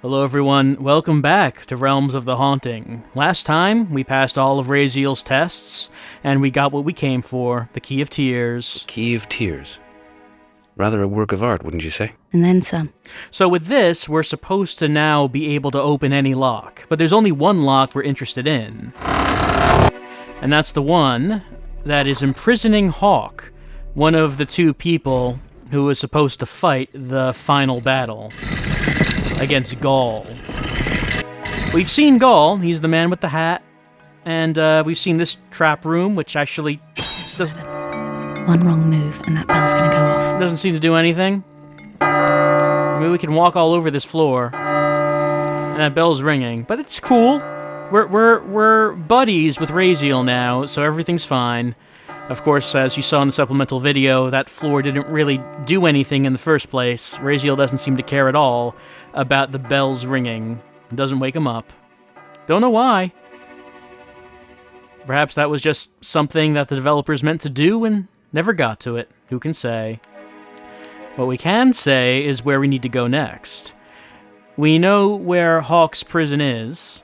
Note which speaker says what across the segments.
Speaker 1: Hello everyone, welcome back to Realms of the Haunting. Last time, we passed all of Raziel's tests, and we got what we came for, the Key of Tears.
Speaker 2: Key of Tears. Rather a work of art, wouldn't you say?
Speaker 3: And then some.
Speaker 1: So with this, we're supposed to now be able to open any lock, but there's only one lock we're interested in. And that's the one that is imprisoning Hawke, one of the two people who was supposed to fight the final battle against Gaul. We've seen Gaul, he's the man with the hat, and we've seen this trap room, which actually doesn't...
Speaker 3: One wrong move and that bell's gonna go off.
Speaker 1: Doesn't seem to do anything. I mean, we can walk all over this floor, and that bell's ringing, but it's cool. We're buddies with Raziel now, so everything's fine. Of course, as you saw in the supplemental video, that floor didn't really do anything in the first place. Raziel doesn't seem to care at all about the bells ringing. It doesn't wake him up. Don't know why. Perhaps that was just something that the developers meant to do and never got to it. Who can say? What we can say is where we need to go next. We know where Hawke's prison is.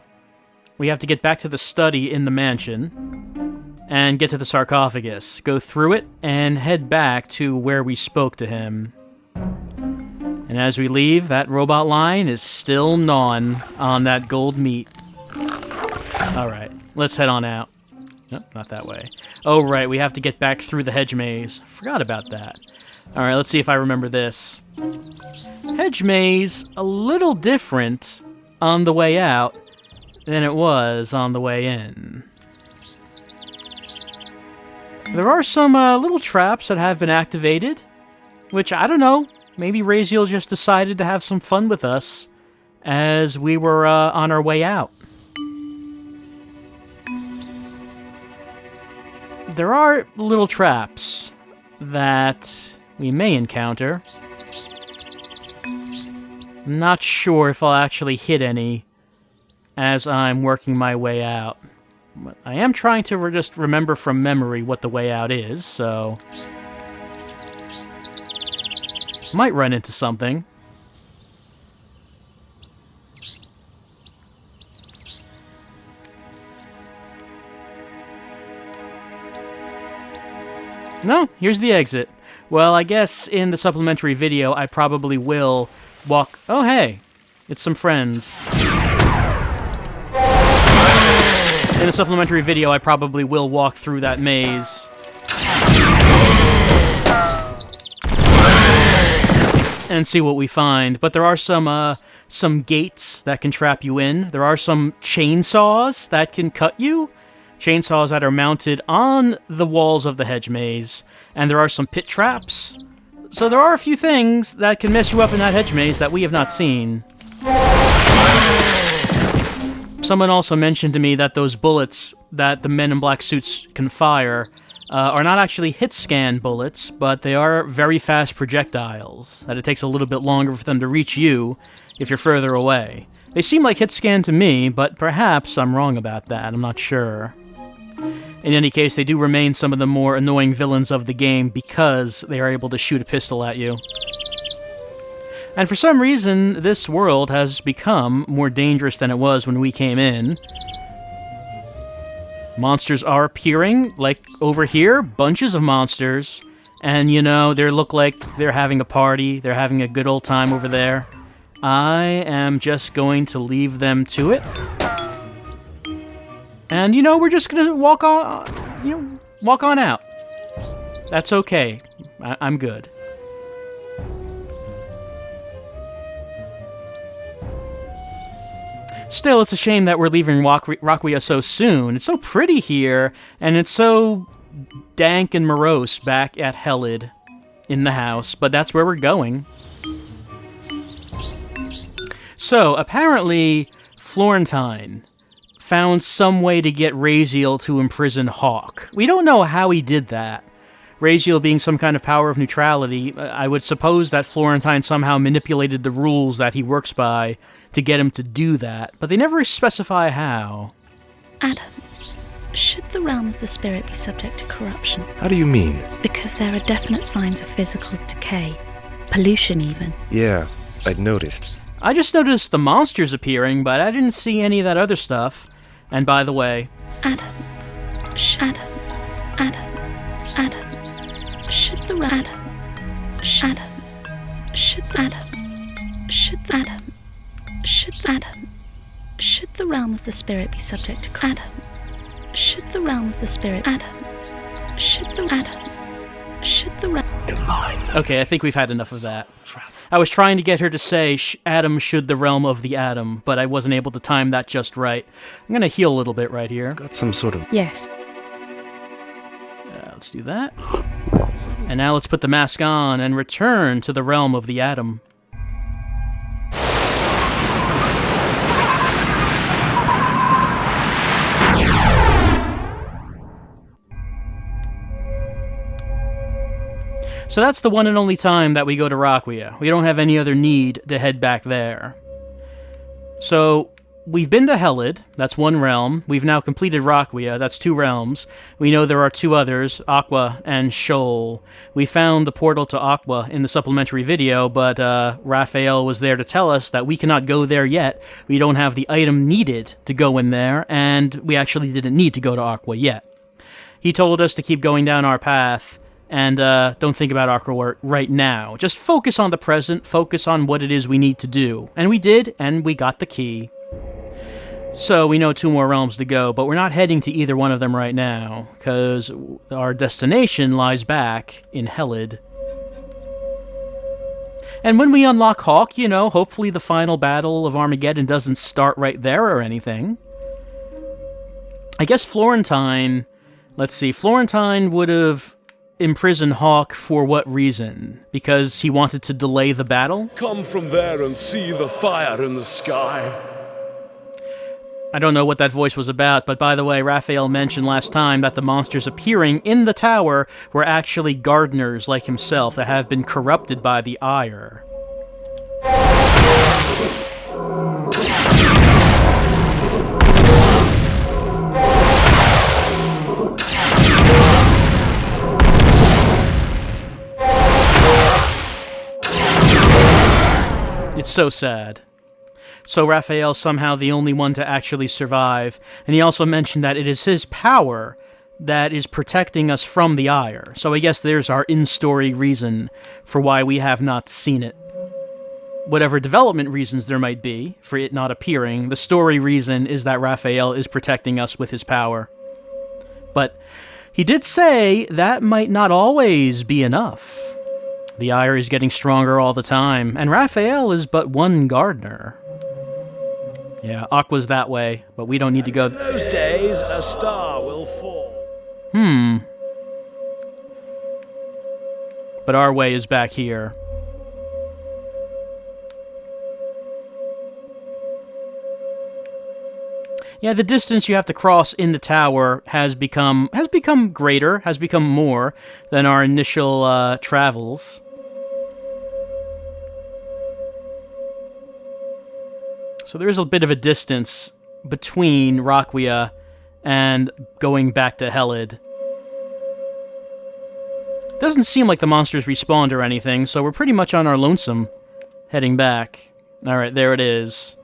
Speaker 1: We have to get back to the study in the mansion and get to the sarcophagus, go through it, and head back to where we spoke to him. And as we leave, that robot line is still gnawing on that gold meat. Alright, let's head on out. Nope, not that way. Oh, right, we have to get back through the hedge maze. Forgot about that. Alright, let's see if I remember this. Hedge maze, a little different on the way out than it was on the way in. There are some little traps that have been activated, which, I don't know, maybe Raziel just decided to have some fun with us as we were on our way out. There are little traps that we may encounter. I'm not sure if I'll actually hit any as I'm working my way out. But I am trying to just remember from memory what the way out is, so... Might run into something. No, here's the exit. Well, I guess in the supplementary video, I probably will walk... Oh, hey! It's some friends. In the supplementary video, I probably will walk through that maze. And see what we find. But there are some gates that can trap you in. There are some chainsaws that can cut you. Chainsaws that are mounted on the walls of the hedge maze. And there are some pit traps. So there are a few things that can mess you up in that hedge maze that we have not seen. Someone also mentioned to me that those bullets that the men in black suits can fire are not actually hit scan bullets, but they are very fast projectiles, that it takes a little bit longer for them to reach you if you're further away. They seem like hit scan to me, but perhaps I'm wrong about that, I'm not sure. In any case, they do remain some of the more annoying villains of the game because they are able to shoot a pistol at you. And for some reason, this world has become more dangerous than it was when we came in. Monsters are appearing, like over here, bunches of monsters. And, you know, they look like they're having a party, they're having a good old time over there. I am just going to leave them to it. And, you know, we're just gonna walk on out. That's okay. I'm good. Still, it's a shame that we're leaving Aqua so soon. It's so pretty here, and it's so dank and morose back at Helid in the house, but that's where we're going. So, apparently, Florentine found some way to get Raziel to imprison Hawke. We don't know how he did that. Raziel being some kind of power of neutrality, I would suppose that Florentine somehow manipulated the rules that he works by to get him to do that, but they never specify how.
Speaker 3: Adam, should the realm of the spirit be subject to corruption?
Speaker 2: How do you mean?
Speaker 3: Because there are definite signs of physical decay, pollution even.
Speaker 2: Yeah, I'd noticed.
Speaker 1: I just noticed the monsters appearing, but I didn't see any of that other stuff. And by the way...
Speaker 3: Adam. Should the realm of the spirit be subject to Adam? Should the realm of the spirit
Speaker 1: Okay, I think we've had enough of that. I was trying to get her to say, Adam should the realm of the atom, but I wasn't able to time that just right. I'm gonna heal a little bit right here.
Speaker 2: Got some sort of...
Speaker 3: Yes.
Speaker 1: Let's do that. And now let's put the mask on and return to the realm of the atom. So that's the one and only time that we go to Aqua. We don't have any other need to head back there. So, we've been to Helid, that's one realm. We've now completed Aqua, that's 2 realms. We know there are 2 others, Aqua and Shoal. We found the portal to Aqua in the supplementary video, but Raphael was there to tell us that we cannot go there yet. We don't have the item needed to go in there, and we actually didn't need to go to Aqua yet. He told us to keep going down our path, and don't think about Aqua right now. Just focus on the present, focus on what it is we need to do. And we did, and we got the key. So we know 2 more realms to go, but we're not heading to either one of them right now, because our destination lies back in Helid. And when we unlock Hawke, you know, hopefully the final battle of Armageddon doesn't start right there or anything. I guess Florentine... Let's see, Florentine would have imprisoned Hawke for what reason? Because he wanted to delay the battle?
Speaker 4: Come from there and see the fire in the sky.
Speaker 1: I don't know what that voice was about, but by the way, Raphael mentioned last time that the monsters appearing in the tower were actually gardeners like himself that have been corrupted by the ire. It's so sad. So Raphael's somehow the only one to actually survive, and he also mentioned that it is his power that is protecting us from the ire. So I guess there's our in-story reason for why we have not seen it. Whatever development reasons there might be for it not appearing, the story reason is that Raphael is protecting us with his power. But he did say that might not always be enough. The ire is getting stronger all the time, and Raphael is but one gardener. Yeah, Aqua's that way, but we don't need to go...
Speaker 4: In those days, a star will fall.
Speaker 1: But our way is back here. Yeah, the distance you have to cross in the tower has become greater, has become more than our initial travels. So there is a bit of a distance between Aqua and going back to Helid. Doesn't seem like the monsters respawned or anything, so we're pretty much on our lonesome heading back. Alright, there it is.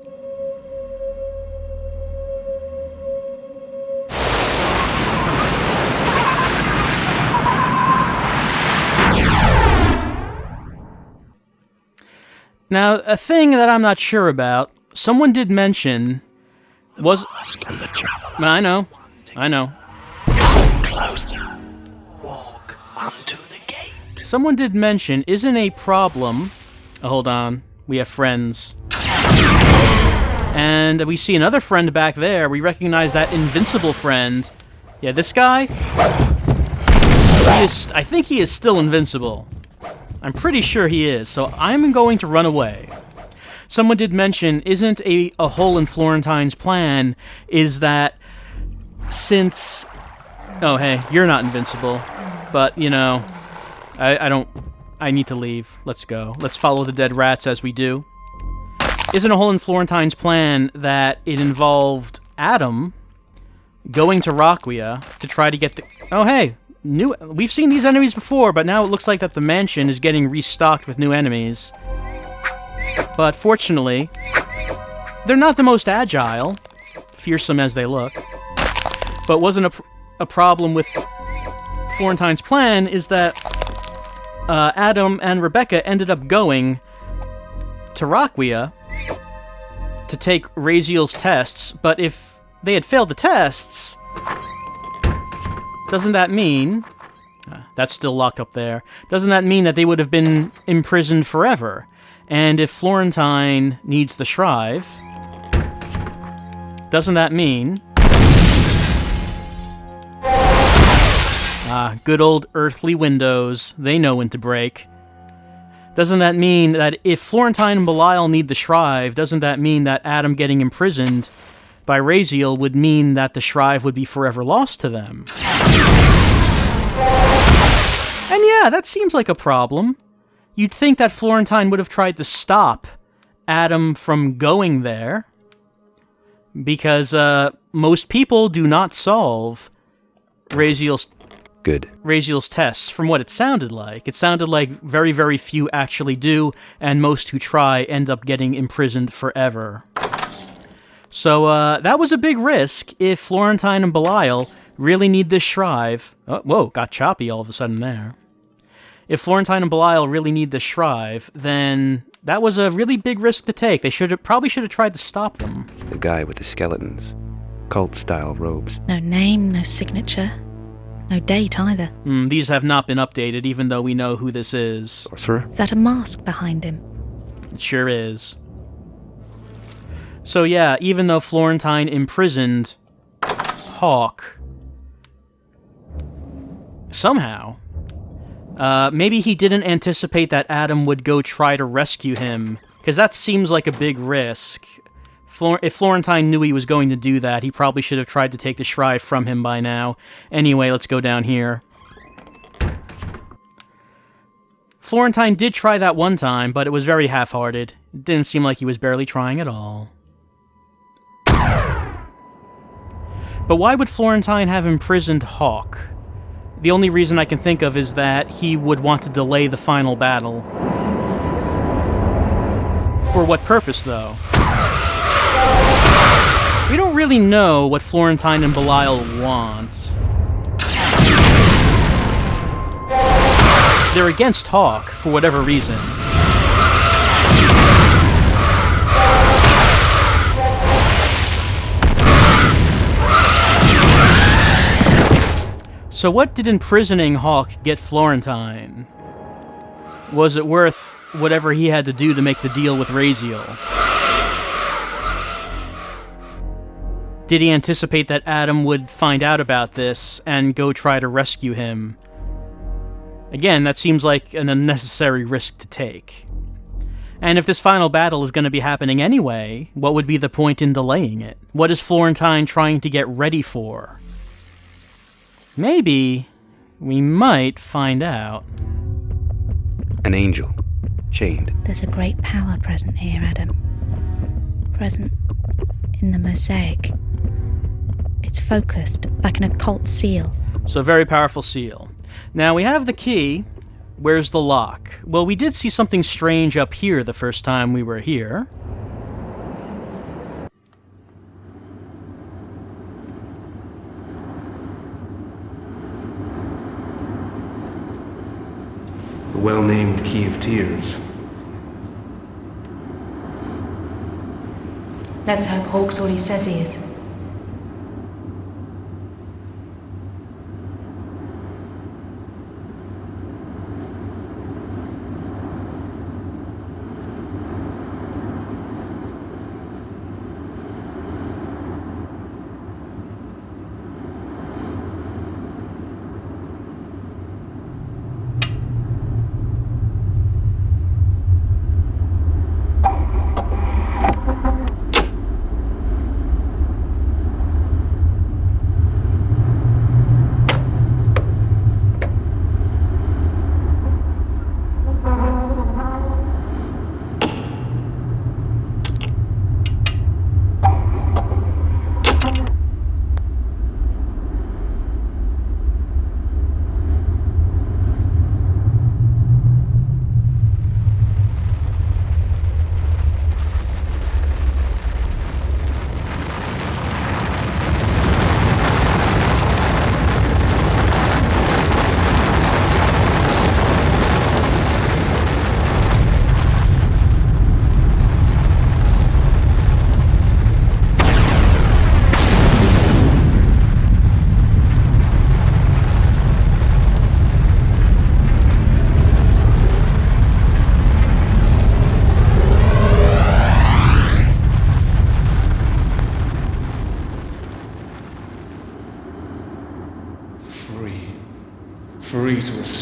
Speaker 1: Now, a thing that I'm not sure about, someone did mention was... I know.
Speaker 5: Come closer. Walk unto the gate.
Speaker 1: Someone did mention, isn't a problem... Oh, hold on. We have friends. And we see another friend back there. We recognize that invincible friend. Yeah, this guy? I think he is still invincible. I'm pretty sure he is, so I'm going to run away. Someone did mention, isn't a hole in Florentine's plan is that since... Oh, hey, you're not invincible. But, you know, I need to leave. Let's go. Let's follow the dead rats as we do. Isn't a hole in Florentine's plan that it involved Adam going to Aqua to try to get the... Oh, hey, we've seen these enemies before, but now it looks like that the mansion is getting restocked with new enemies. But fortunately, they're not the most agile, fearsome as they look. But wasn't a problem with Florentine's plan is that Adam and Rebecca ended up going to Aqua to take Raziel's tests, but if they had failed the tests, doesn't that mean... that's still locked up there. Doesn't that mean that they would have been imprisoned forever? And if Florentine needs the Shrive, doesn't that mean... good old earthly windows. They know when to break. Doesn't that mean that if Florentine and Belial need the Shrive, doesn't that mean that Adam getting imprisoned by Raziel would mean that the Shrive would be forever lost to them? And yeah, that seems like a problem. You'd think that Florentine would have tried to stop Adam from going there, because most people do not solve Raziel's tests, from what it sounded like. It sounded like very, very few actually do, and most who try end up getting imprisoned forever. So that was a big risk if Florentine and Belial really need this Shrive. Oh, whoa, got choppy all of a sudden there. If Florentine and Belial really need this Shrive, then that was a really big risk to take. They probably should have tried to stop them.
Speaker 2: The guy with the skeletons. Cult-style robes.
Speaker 3: No name, no signature, no date either.
Speaker 1: These have not been updated, even though we know who this is.
Speaker 2: Sorcerer?
Speaker 3: Is that a mask behind him?
Speaker 1: It sure is. So yeah, even though Florentine imprisoned Hawke, somehow, maybe he didn't anticipate that Adam would go try to rescue him, because that seems like a big risk. If Florentine knew he was going to do that, he probably should have tried to take the Shrive from him by now. Anyway, let's go down here. Florentine did try that one time, but it was very half-hearted. It didn't seem like he was barely trying at all. But why would Florentine have imprisoned Hawke? The only reason I can think of is that he would want to delay the final battle. For what purpose, though? We don't really know what Florentine and Belial want. They're against Hawke, for whatever reason. So what did imprisoning Hawke get Florentine? Was it worth whatever he had to do to make the deal with Raziel? Did he anticipate that Adam would find out about this and go try to rescue him? Again, that seems like an unnecessary risk to take. And if this final battle is going to be happening anyway, what would be the point in delaying it? What is Florentine trying to get ready for? Maybe we might find out.
Speaker 2: An angel. Chained.
Speaker 3: There's a great power present here, Adam. Present in the mosaic. It's focused, like an occult seal.
Speaker 1: So, very powerful seal. Now, we have the key. Where's the lock? Well, we did see something strange up here the first time we were here.
Speaker 2: The well-named Key of Tears.
Speaker 6: Let's hope Hawke's all he says he is.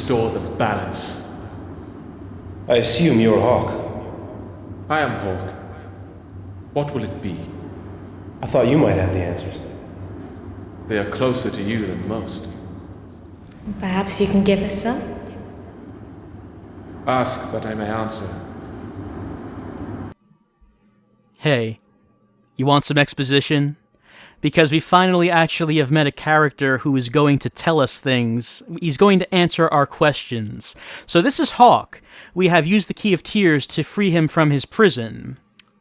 Speaker 7: restore the balance.
Speaker 8: I assume you're Hawke.
Speaker 7: I am Hawke. What will it be?
Speaker 8: I thought you might have the answers.
Speaker 7: They are closer to you than most.
Speaker 6: Perhaps you can give us some?
Speaker 7: Ask that I may answer.
Speaker 1: Hey, you want some exposition? Because we finally actually have met a character who is going to tell us things. He's going to answer our questions. So this is Hawke. We have used the Key of Tears to free him from his prison.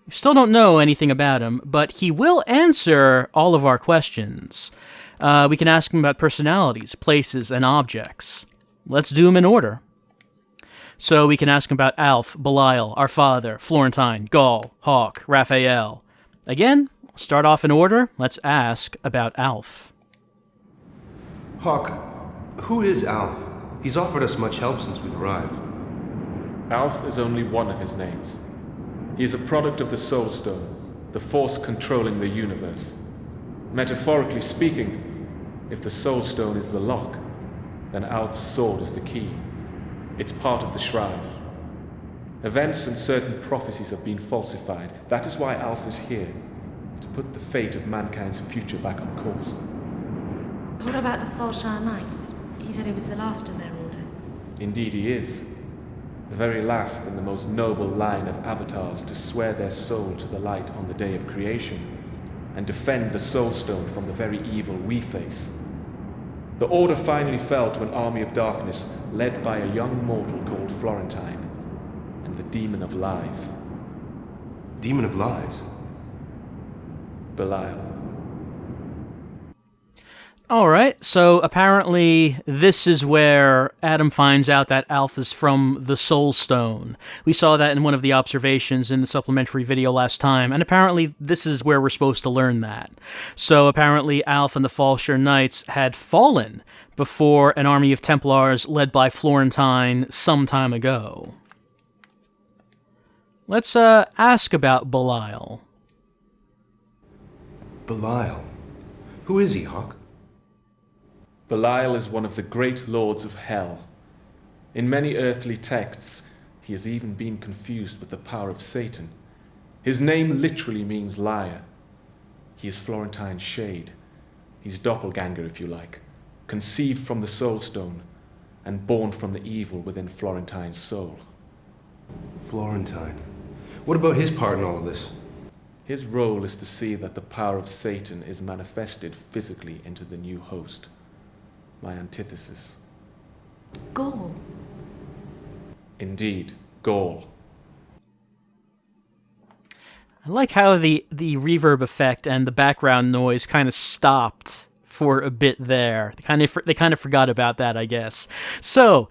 Speaker 1: We still don't know anything about him, but he will answer all of our questions. We can ask him about personalities, places, and objects. Let's do them in order. So we can ask him about Alf, Belial, our father, Florentine, Gaul, Hawke, Raphael. Again, start off in order. Let's ask about Alf.
Speaker 8: Hawke, who is Alf? He's offered us much help since we've arrived.
Speaker 7: Alf is only one of his names. He is a product of the Soul Stone, the force controlling the universe. Metaphorically speaking, if the Soul Stone is the lock, then Alf's sword is the key. It's part of the shroud. Events and certain prophecies have been falsified. That is why Alf is here, to put the fate of mankind's future back on course.
Speaker 6: What about the Falshire Knights? He said he was the last of their order.
Speaker 7: Indeed he is. The very last and the most noble line of avatars to swear their soul to the light on the day of creation, and defend the Soul Stone from the very evil we face. The order finally fell to an army of darkness led by a young mortal called Florentine, and the Demon of Lies.
Speaker 8: Demon of Lies?
Speaker 7: Belial.
Speaker 1: Alright, so apparently this is where Adam finds out that Alf is from the Soul Stone. We saw that in one of the observations in the supplementary video last time, and apparently this is where we're supposed to learn that. So apparently Alf and the Falshire Knights had fallen before an army of Templars led by Florentine some time ago. Let's ask about Belial.
Speaker 8: Belial? Who is he, Hawke?
Speaker 7: Belial is one of the great lords of hell. In many earthly texts, he has even been confused with the power of Satan. His name literally means liar. He is Florentine's shade, his doppelganger if you like, conceived from the Soul Stone and born from the evil within Florentine's soul.
Speaker 8: Florentine. What about his part in all of this?
Speaker 7: His role is to see that the power of Satan is manifested physically into the new host. My antithesis.
Speaker 6: Gaul.
Speaker 7: Indeed, Gaul.
Speaker 1: I like how the reverb effect and the background noise kind of stopped for a bit there. They kind of forgot about that, I guess. So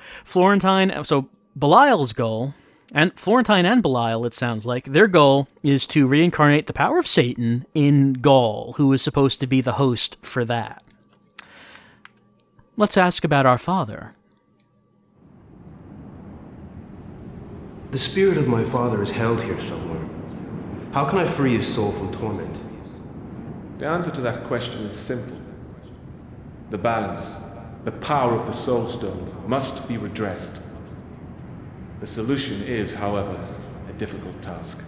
Speaker 1: Belial's goal, and Florentine and Belial, it sounds like, their goal is to reincarnate the power of Satan in Gaul, who is supposed to be the host for that. Let's ask about our father.
Speaker 8: The spirit of my father is held here somewhere. How can I free his soul from torment?
Speaker 7: The answer to that question is simple. The balance, the power of the Soul Stone, must be redressed. The solution is, however, a difficult task.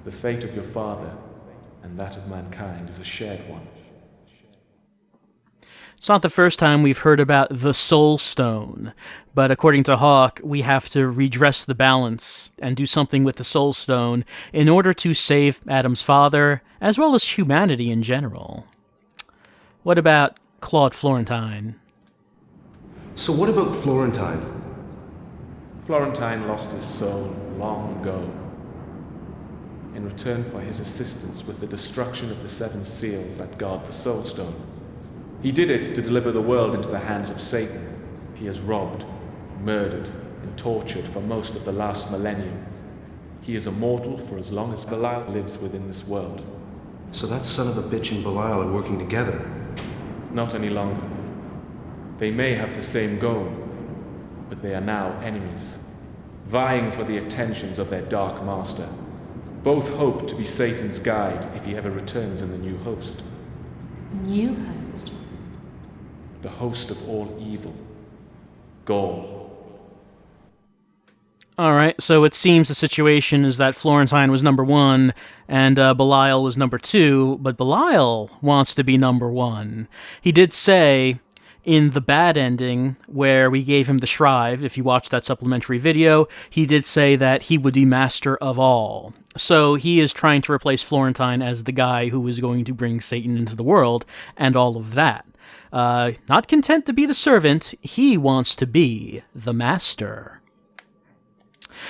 Speaker 7: The fate of your father and that of mankind is a shared one.
Speaker 1: It's not the first time we've heard about the Soul Stone, but according to Hawke, we have to redress the balance and do something with the Soul Stone in order to save Adam's father, as well as humanity in general. What about Claude Florentine?
Speaker 8: So what about Florentine?
Speaker 7: Florentine lost his soul long ago. In return for his assistance with the destruction of the 7 seals that guard the Soul Stone. He did it to deliver the world into the hands of Satan. He has robbed, murdered, and tortured for most of the last millennium. He is immortal for as long as Belial lives within this world.
Speaker 8: So that son of a bitch and Belial are working together?
Speaker 7: Not any longer. They may have the same goal, but they are now enemies, vying for the attentions of their dark master. Both hope to be Satan's guide if he ever returns in the new host.
Speaker 6: New host?
Speaker 7: The host of all evil. Gaul.
Speaker 1: All right, so it seems the situation is that Florentine was number 1 and Belial was number 2, but Belial wants to be number 1. He did say in the bad ending, where we gave him the Shrive, if you watch that supplementary video, he did say that he would be master of all. So he is trying to replace Florentine as the guy who is going to bring Satan into the world and all of that. Not content to be the servant, he wants to be the master.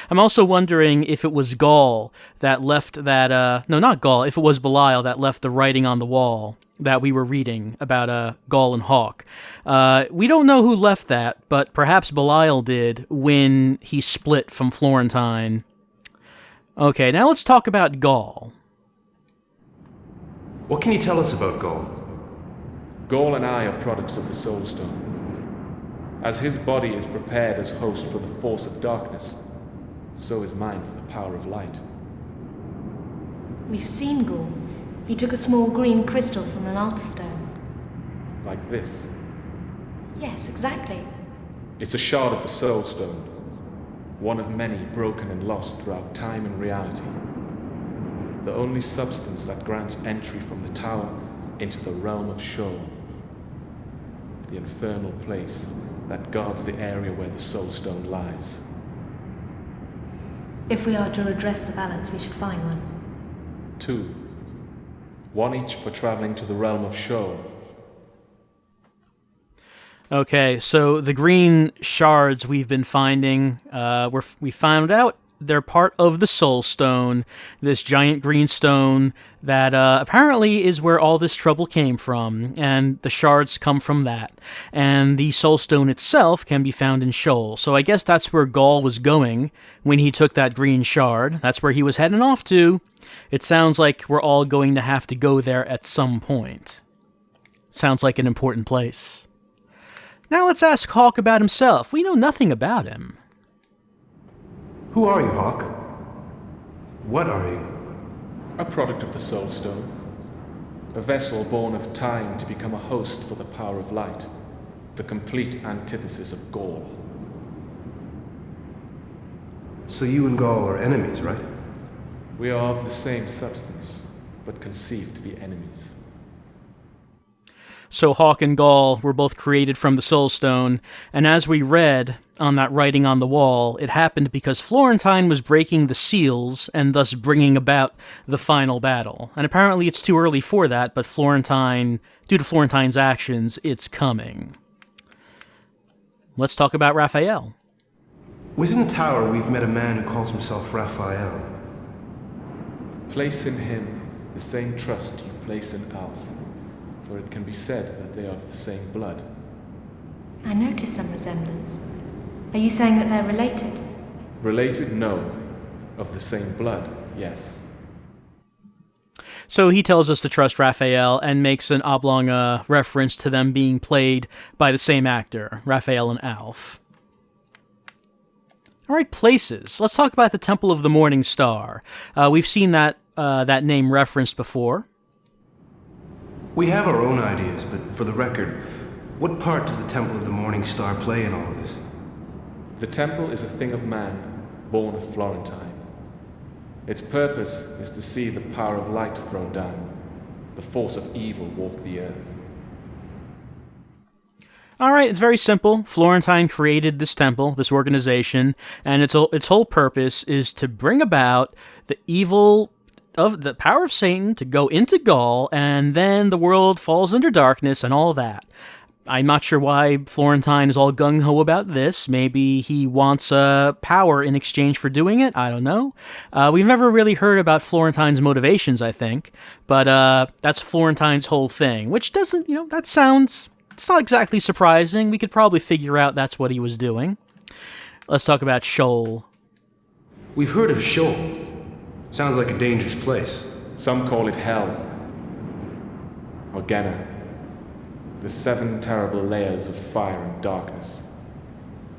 Speaker 1: I'm also wondering if it was Gaul that left that, no, not Gaul, if it was Belial that left the writing on the wall that we were reading about Gaul and Hawke. We don't know who left that, but perhaps Belial did when he split from Florentine. Okay, now let's talk about Gaul.
Speaker 8: What can you tell us about Gaul?
Speaker 7: Gaul and I are products of the Soul Stone. As his body is prepared as host for the force of darkness, so is mine for the power of light.
Speaker 6: We've seen Gaul. He took a small green crystal from an altar stone.
Speaker 7: Like this.
Speaker 6: Yes, exactly.
Speaker 7: It's a shard of the Soul Stone, one of many broken and lost throughout time and reality. The only substance that grants entry from the tower into the realm of Sheol, the infernal place that guards the area where the Soul Stone lies.
Speaker 6: If we are to redress the balance, we should find one.
Speaker 7: 2. One each for traveling to the realm of Sheol.
Speaker 1: Okay, so the green shards we've been finding, we found out they're part of the Soul Stone, this giant green stone that apparently is where all this trouble came from, and the shards come from that. And the Soul Stone itself can be found in Sheol, so I guess that's where Gaul was going when he took that green shard. That's where he was heading off to. It sounds like we're all going to have to go there at some point. Sounds like an important place. Now let's ask Hawke about himself. We know nothing about him.
Speaker 8: Who are you, Hawke? What are you?
Speaker 7: A product of the Soul Stone. A vessel born of time to become a host for the power of light. The complete antithesis of Gaul.
Speaker 8: So you and Gaul are enemies, right?
Speaker 7: We are of the same substance, but conceived to be enemies.
Speaker 1: So Hawke and Gaul were both created from the Soul Stone, and as we read on that writing on the wall, it happened because Florentine was breaking the seals and thus bringing about the final battle. And apparently it's too early for that, but due to Florentine's actions, it's coming. Let's talk about Raphael.
Speaker 8: Within the tower, we've met a man who calls himself Raphael.
Speaker 7: Place in him the same trust you place in Alf, for it can be said that they are of the same blood.
Speaker 6: I noticed some resemblance. Are you saying that they're related?
Speaker 7: Related, no. Of the same blood, yes.
Speaker 1: So he tells us to trust Raphael and makes an oblong reference to them being played by the same actor, Raphael and Alf. All right, places. Let's talk about the Temple of the Morning Star. We've seen that name referenced before.
Speaker 8: We have our own ideas, but for the record, what part does the Temple of the Morning Star play in all of this?
Speaker 7: The temple is a thing of man, born of Florentine. Its purpose is to see the power of light thrown down, the force of evil walk the earth.
Speaker 1: All right, it's very simple. Florentine created this temple, this organization, and its whole purpose is to bring about the evil of the power of Satan to go into Gaul, and then the world falls under darkness and all that. I'm not sure why Florentine is all gung-ho about this. Maybe he wants power in exchange for doing it. I don't know. We've never really heard about Florentine's motivations, I think. But that's Florentine's whole thing, which doesn't, that sounds... It's not exactly surprising. We could probably figure out that's what he was doing. Let's talk about Sheol.
Speaker 8: We've heard of Sheol. Sounds like a dangerous place.
Speaker 7: Some call it hell. Or Gehenna. The 7 terrible layers of fire and darkness.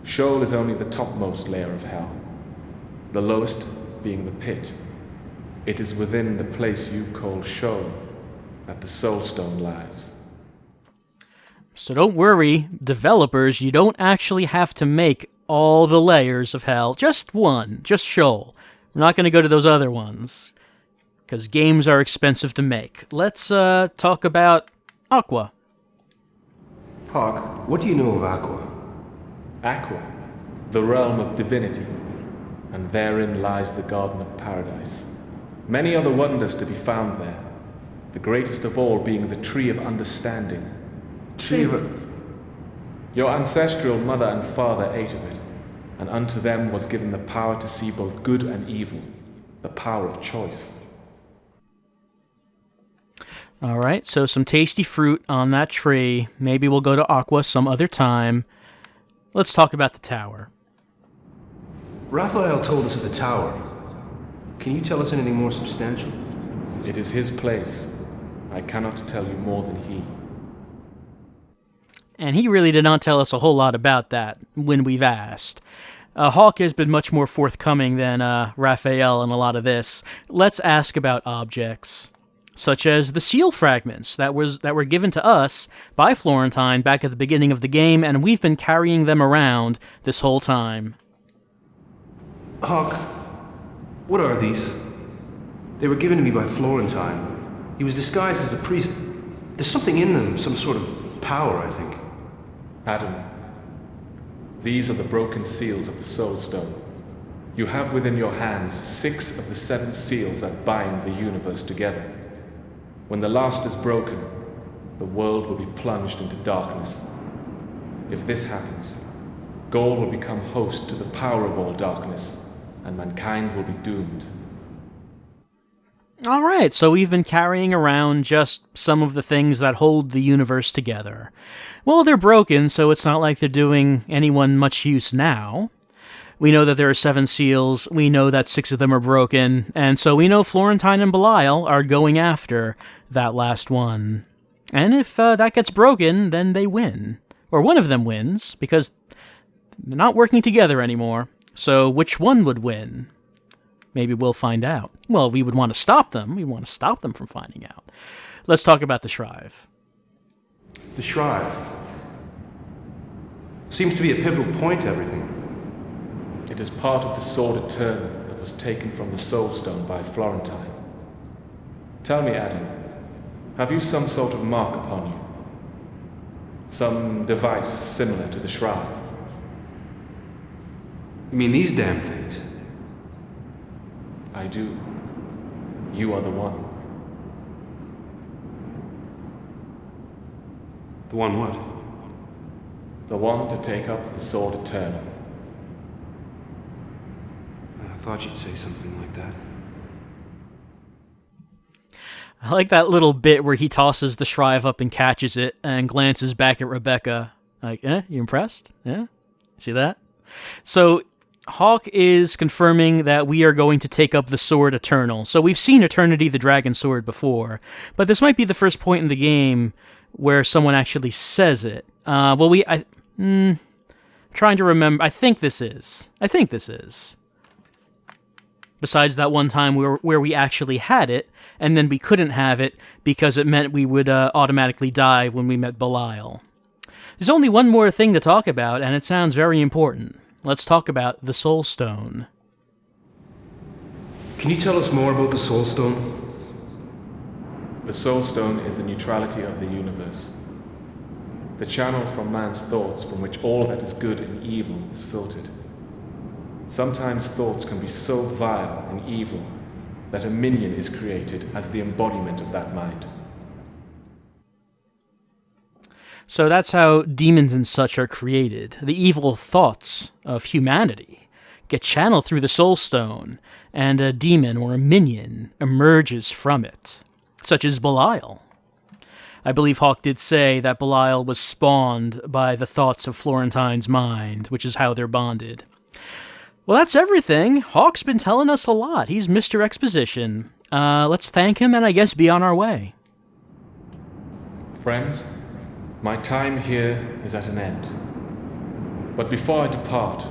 Speaker 7: Sheol is only the topmost layer of hell. The lowest being the pit. It is within the place you call Sheol that the Soul Stone lies.
Speaker 1: So don't worry, developers, you don't actually have to make all the layers of hell. Just one, just Sheol. We're not going to go to those other ones, because games are expensive to make. Let's talk about Aqua.
Speaker 8: Hawke, what do you know of Aqua?
Speaker 7: Aqua, the realm of divinity, and therein lies the Garden of Paradise. Many other wonders to be found there, the greatest of all being the Tree of Understanding. Your ancestral mother and father ate of it, and unto them was given the power to see both good and evil, the power of choice.
Speaker 1: All right, so some tasty fruit on that tree. Maybe we'll go to Aqua some other time. Let's talk about the tower.
Speaker 8: Raphael told us of the tower. Can you tell us anything more substantial?
Speaker 7: It is his place. I cannot tell you more than he.
Speaker 1: And he really did not tell us a whole lot about that when we've asked. Hawke has been much more forthcoming than Raphael in a lot of this. Let's ask about objects, such as the seal fragments that were given to us by Florentine back at the beginning of the game, and we've been carrying them around this whole time.
Speaker 8: Hawke, what are these? They were given to me by Florentine. He was disguised as a priest. There's something in them, some sort of power, I think.
Speaker 7: Adam, these are the broken seals of the Soul Stone. You have within your hands 6 of the 7 seals that bind the universe together. When the last is broken, the world will be plunged into darkness. If this happens, Gaul will become host to the power of all darkness, and mankind will be doomed.
Speaker 1: All right, so we've been carrying around just some of the things that hold the universe together. Well, they're broken, so it's not like they're doing anyone much use now. We know that there are 7 seals, we know that 6 of them are broken, and so we know Florentine and Belial are going after that last one. And if that gets broken, then they win. Or one of them wins, because they're not working together anymore. So which one would win? Maybe we'll find out. Well, we would want to stop them. We want to stop them from finding out. Let's talk about the Shrive.
Speaker 8: The Shrive. Seems to be a pivotal point to everything.
Speaker 7: It is part of the sword eternal that was taken from the Soul Stone by Florentine. Tell me, Adam, have you some sort of mark upon you? Some device similar to the Shrive?
Speaker 8: You mean these damn things?
Speaker 7: I do. You are the one.
Speaker 8: The one what?
Speaker 7: The one to take up the sword eternal.
Speaker 8: I thought you'd say something like that.
Speaker 1: I like that little bit where he tosses the Shrive up and catches it and glances back at Rebecca. Like, you impressed? Yeah? See that? So Hawke is confirming that we are going to take up the Sword Eternal. So we've seen Eternity the Dragon Sword before, but this might be the first point in the game where someone actually says it. Trying to remember. I think this is. Besides that one time where we actually had it, and then we couldn't have it because it meant we would automatically die when we met Belial. There's only one more thing to talk about, and it sounds very important. Let's talk about the Soul Stone.
Speaker 8: Can you tell us more about the Soul Stone?
Speaker 7: The Soul Stone is the neutrality of the universe. The channel from man's thoughts from which all that is good and evil is filtered. Sometimes thoughts can be so vile and evil that a minion is created as the embodiment of that mind.
Speaker 1: So that's how demons and such are created. The evil thoughts of humanity get channeled through the Soul Stone, and a demon or a minion emerges from it, such as Belial. I believe Hawke did say that Belial was spawned by the thoughts of Florentine's mind, which is how they're bonded. Well, that's everything. Hawke's been telling us a lot. He's Mr. Exposition. Let's thank him and I guess be on our way.
Speaker 7: Friends, my time here is at an end. But before I depart,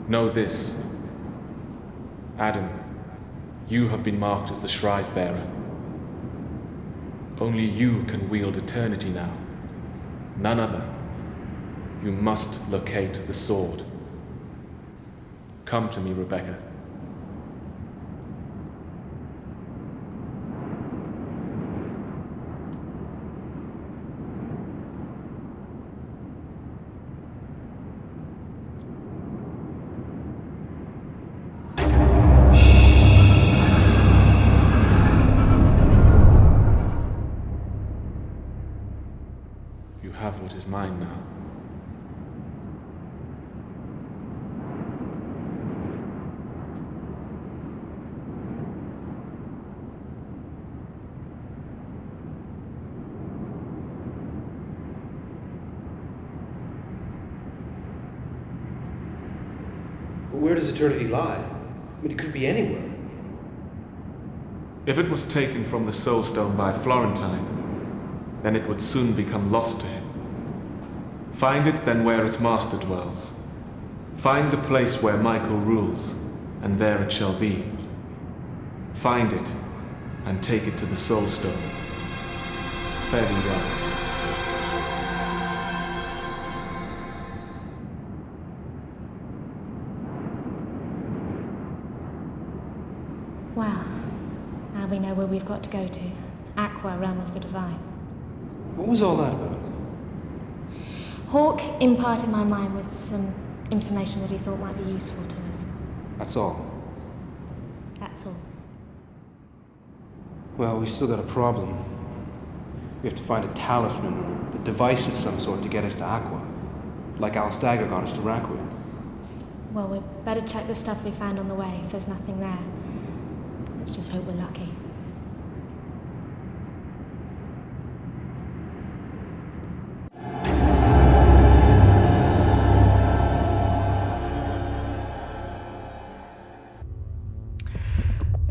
Speaker 7: know this. Adam, you have been marked as the Shrive Bearer. Only you can wield eternity now. None other. You must locate the sword. Come to me, Rebecca. You have what is mine now.
Speaker 8: Where does eternity lie? I mean, it could be anywhere.
Speaker 7: If it was taken from the Soul Stone by Florentine, then it would soon become lost to him. Find it then where its master dwells. Find the place where Michael rules, and there it shall be. Find it, and take it to the Soul Stone. Fare thee well.
Speaker 6: Well, now we know where we've got to go to. Aqua, realm of the divine.
Speaker 8: What was all that about?
Speaker 6: Hawke imparted my mind with some information that he thought might be useful to us.
Speaker 8: That's all.
Speaker 6: That's all.
Speaker 8: Well, we still got a problem. We have to find a talisman or a device of some sort to get us to Aqua. Like Al Stagger got us to Raquid.
Speaker 6: Well, we'd better check the stuff we found on the way if there's nothing there. Let's just hope we're lucky.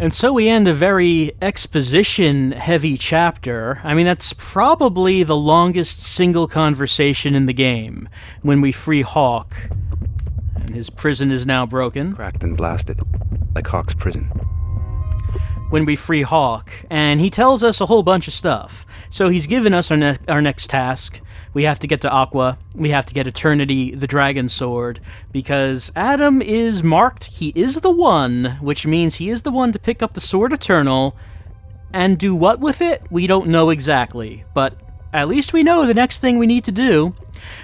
Speaker 1: And so we end a very exposition-heavy chapter. I mean, that's probably the longest single conversation in the game, when we free Hawke, and his prison is now broken.
Speaker 2: Cracked and blasted, like Hawke's prison.
Speaker 1: When we free Hawke, and he tells us a whole bunch of stuff. So he's given us our next task. We have to get to Aqua. We have to get Eternity, the Dragon Sword, because Adam is marked. He is the one, which means he is the one to pick up the Sword Eternal and do what with it? We don't know exactly, but at least we know the next thing we need to do.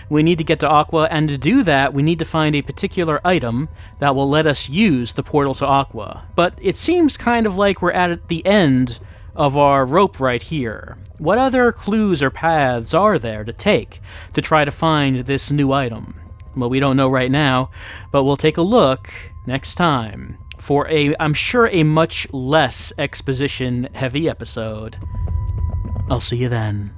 Speaker 1: We need to get to Aqua, and to do that, we need to find a particular item that will let us use the portal to Aqua. But it seems kind of like we're at the end of our rope right here. What other clues or paths are there to take to try to find this new item? Well, we don't know right now, but we'll take a look next time for I'm sure, a much less exposition-heavy episode. I'll see you then.